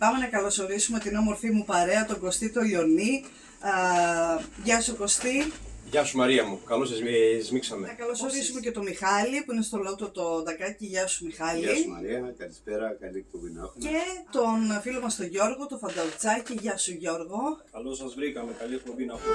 Πάμε να καλωσορίσουμε την όμορφή μου παρέα, τον Κωστή τον Λιονί. Γεια σου Κωστή. Γεια σου Μαρία μου, καλώς σας σμίξαμε. Να καλωσορίσουμε και τον Μιχάλη που είναι στο Λότο το Δακάκι. Γεια σου Μιχάλη. Γεια σου Μαρία, καλησπέρα, καλή εκπομπή να έχουμε. Και τον φίλο μας τον Γιώργο, τον Φανταουτσάκι. Γεια σου Γιώργο. Καλώς σας βρήκαμε, καλή εκπομπή να έχουμε.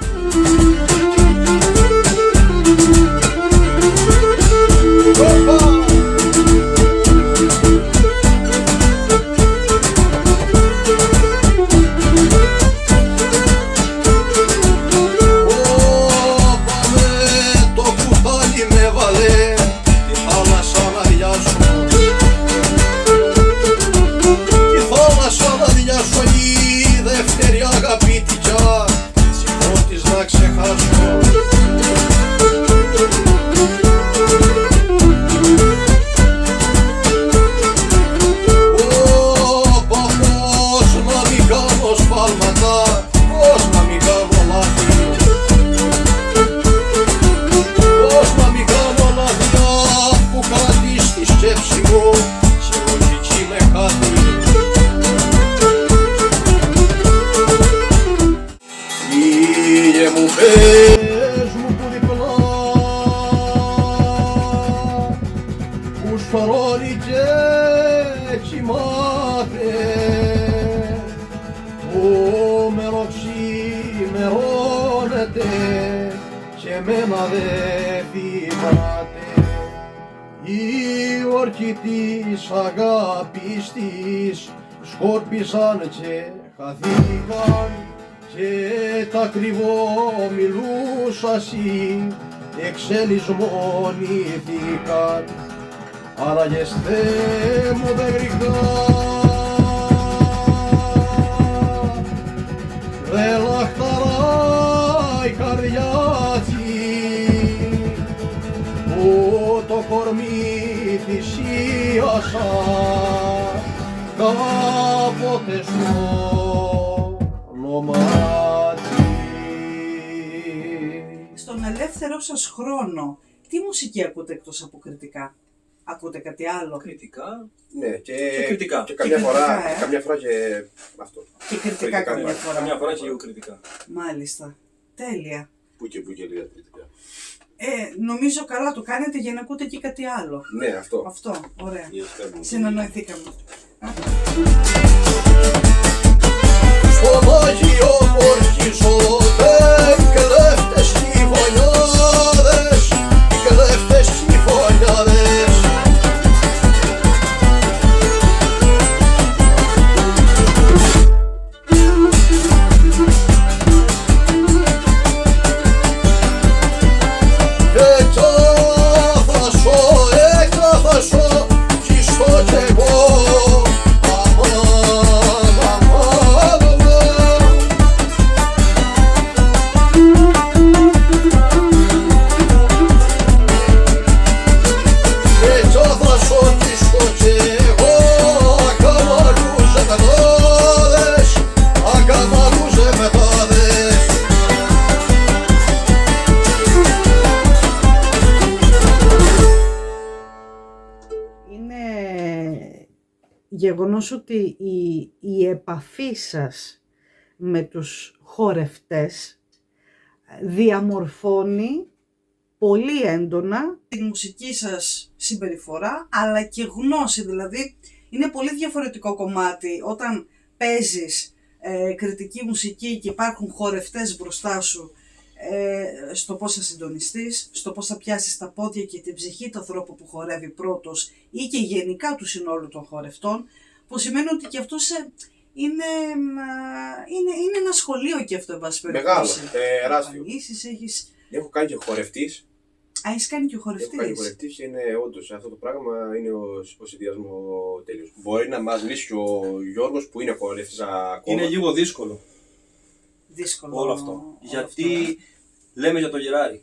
Πες μου που διπλά που σωρώνει και κοιμάται που μεροξημερώνεται και εμένα δε θυμάται οι όρκοι της αγάπης της σκόρπισαν και χαθήκαν και τα κρυβό μιλούσα συ εξελισμονήθηκαν άραγες Θεέ μου δεν γρηγδά δε λαχταρά η καρδιά που το κορμί θυσίασα κάποτε στο Στον ελεύθερο σας χρόνο, τι μουσική ακούτε εκτός από κριτικά? Ακούτε κάτι άλλο? Κριτικά, Ναι, και κριτικά. Και καμιά κριτικά, φορά, καμιά φορά και αυτό. Και κριτικά καμιά φορά. καμιά φορά και λίγο κριτικά. Μάλιστα. Τέλεια. Που και λίγα κριτικά. Νομίζω καλά το κάνετε για να ακούτε και κάτι άλλο. Ναι, αυτό. Αυτό, ωραία. Yes, Συνεννοηθήκαμε. Στο Άγιο Ορχιζόντε κλέφτες κυφωνιάδες, κλέφτες κυφωνιάδες. Εκάθασο κι στο κι εγώ. Γεγονός ότι η επαφή σας με τους χορευτές διαμορφώνει πολύ έντονα τη μουσική σας συμπεριφορά, αλλά και γνώση. Δηλαδή είναι πολύ διαφορετικό κομμάτι όταν παίζεις κριτική μουσική και υπάρχουν χορευτές μπροστά σου, στο πώς θα συντονιστείς, στο πώς θα πιάσεις τα πόδια και την ψυχή του ανθρώπου που χορεύει πρώτος ή και γενικά του συνόλου των χορευτών, που σημαίνει ότι και αυτό είναι ένα σχολείο και αυτό, εν πάση περιπτώσει. Μεγάλο, τεράστιο. Έχεις... Έχω κάνει και χορευτής. Έχεις κάνει και Έχω κάνει και χορευτής. χορευτής και είναι όντως αυτό το πράγμα είναι ο συνδυασμό τέλειος. Μπορεί να μας λύσει και ο Γιώργος που είναι χορευτής ακόμα. Είναι λίγο δύσκολο Δύσκολο όλο αυτό. Γιατί λέμε για το γεράρι.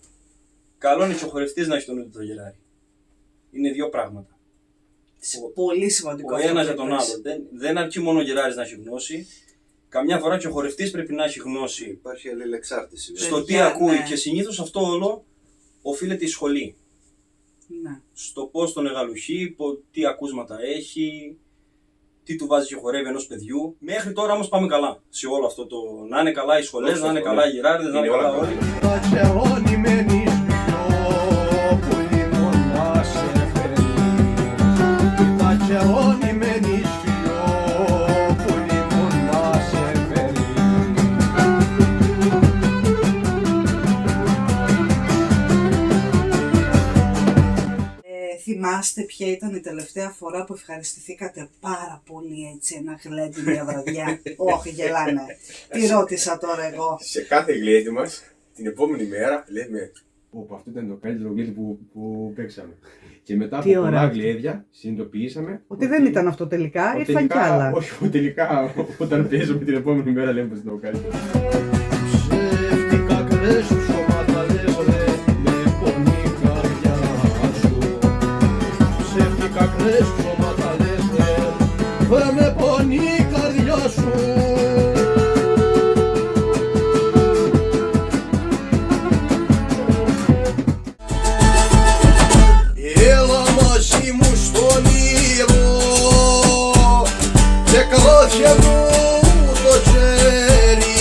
Καλό είναι και ο χορευτής να έχει τον ίδιο το γεράρι. Είναι δύο πράγματα. Πολύ σημαντικό. Ο ένας για τον άλλο. Δεν αρκεί μόνο ο γεράρης να έχει γνώση. Καμιά φορά και ο χορευτής πρέπει να έχει γνώση. Υπάρχει αλληλεξάρτηση. Στο τι ακούει και συνήθως αυτό όλο οφείλεται η σχολή. Ναι. Στο πώς τον εγαλουχεί, τι ακούσματα έχει, τι του βάζει και χορεύει ενός παιδιού. Μέχρι τώρα όμως πάμε καλά σε όλο αυτό το να είναι καλά οι σχολές, να είναι καλά οι γυράρδες, να είναι καλά όλοι. Τα καιρόνι μένεις πιο πολύ μόνα σε φέρνει. Τα καιρόνι μένεις πιο πολύ μόνα σε φέρνει. Θυμάστε ποια ήταν η τελευταία φορά που ευχαριστηθήκατε πάρα πολύ έτσι ένα γλέντι μια βραδιά? Όχι, γελάνε. Τι ρώτησα τώρα εγώ? Σε κάθε γλέντι μας, την επόμενη μέρα, λέμε «Ωπ, αυτό ήταν το καλύτερο γλέντι που παίξαμε». Και μετά από πολλά γλέντια συνειδητοποιήσαμε ότι δεν ήταν αυτό τελικά, ήρθαν κι άλλα. Όχι, τελικά όταν παίζουμε την επόμενη μέρα λέμε πως ήταν το καλύτερο. Ψεύτικα κλαις σου σώματα λες ρε, με πονή καρδιά σου. Ψεύτικα κλαις σου σώματα λες ρε, με πονή καρδιά σου. Έλα μαζί μου στον ήρω και κράσε μου το χέρι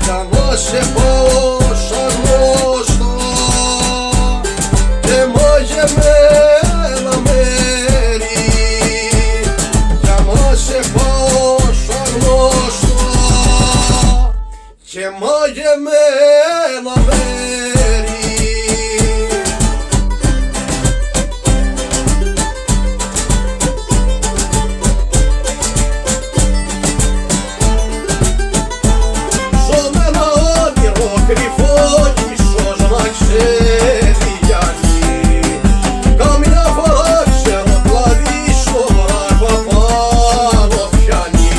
για να σε πάω σαν γνωστά και μαγεμένα μέρη για να σε πάω σαν γνωστά και μαγεμένα μέρη. Κρυφό κι ίσως να ξέρει Γιάννη, καμιά φορά ξέρω πλαδί στο βράχο πάνω πιάνει.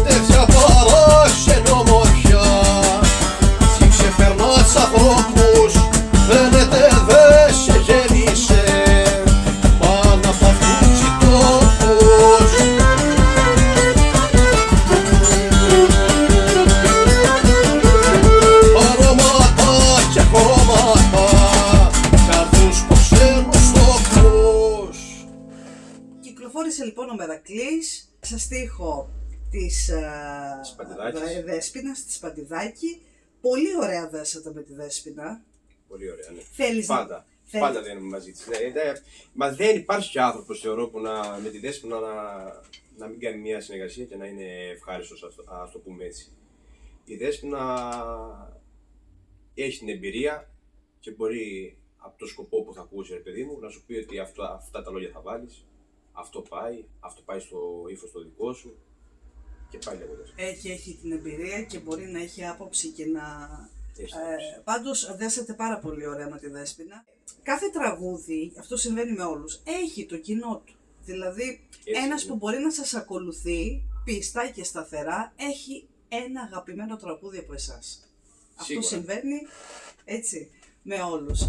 Τέτοια παράξενη ομορφιά τι ξεπερνά τους ανθρώπους, φαίνεται δε σε γέννησε πάνω απ' αυτούς οι τόπους. Κυκλοφόρησε λοιπόν ο Μερακλής σε στίχο της Δέσποινας, της Παντιδάκη. Πολύ ωραία δέσατε με τη Δέσποινα. Πολύ ωραία, ναι. Θέλεις Πάντα δένουμε μαζί της. Μα δεν υπάρχει και άνθρωπος, θεωρώ, που με τη Δέσποινα να μην κάνει μια συνεργασία και να είναι ευχάριστος, ας το πούμε έτσι. Η Δέσποινα έχει την εμπειρία και μπορεί από το σκοπό που θα ακούσει, ρε παιδί μου, να σου πει ότι αυτά τα λόγια θα βάλεις, αυτό πάει στο ύφος το δικό σου και πάει λέγοντας. Έχει την εμπειρία και μπορεί να έχει άποψη και να... Πάντως δέσατε πάρα πολύ ωραία με τη Δέσποινα. Κάθε τραγούδι, αυτό συμβαίνει με όλους, έχει το κοινό του. Δηλαδή ένας που μπορεί να σας ακολουθεί πιστά και σταθερά έχει ένα αγαπημένο τραγούδι από εσάς. Αυτό συμβαίνει έτσι με όλους.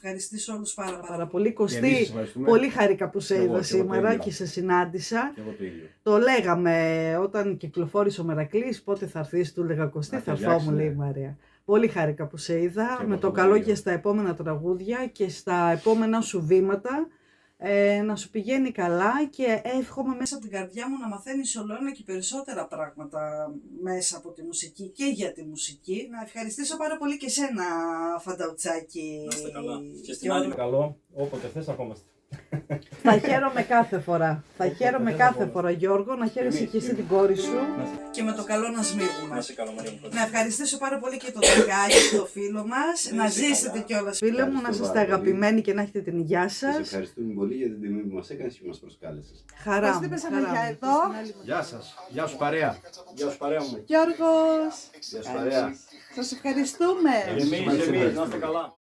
Ευχαριστήσω όλους πάρα πολύ. Κωστή, πολύ χάρηκα που σε είδα σήμερα και σε συνάντησα. Το λέγαμε όταν κυκλοφόρησε ο Μερακλής, πότε θα έρθεις, του λέγα Κωστή, θα έρθω, μου λέει η Μαρία. Πολύ χάρηκα που σε είδα, με το καλό και στα επόμενα τραγούδια και στα επόμενα σου βήματα. Να σου πηγαίνει καλά και εύχομαι μέσα από την καρδιά μου να μαθαίνεις όλο ένα και περισσότερα πράγματα μέσα από τη μουσική και για τη μουσική. Να ευχαριστήσω πάρα πολύ και σένα, Φανταουτσάκη. Να είστε καλά. Και στην άλλη καλό, όποτε θες ερχόμαστε. Θα χαίρομαι κάθε φορά. Θα χαίρομαι κάθε φορά, Γιώργο, να χαίρεσαι και εσύ την κόρη σου. Και με το καλό να σμίγουμε. Να ευχαριστήσω πάρα πολύ και τον Ταγκάκη, το φίλο μας. Να ζήσετε κιόλας, φίλε μου, να είστε αγαπημένοι και να έχετε την υγεία σας. Σας ευχαριστούμε πολύ για την τιμή που μας έκανες και μας προσκάλεσες. Χαρά μου. Γεια σας. Γεια σου παρέα. Γεια σου παρέα μου. Γιώργος. Γεια σου παρέα. Σας ευχαριστούμε. Εμείς, να είστε καλά.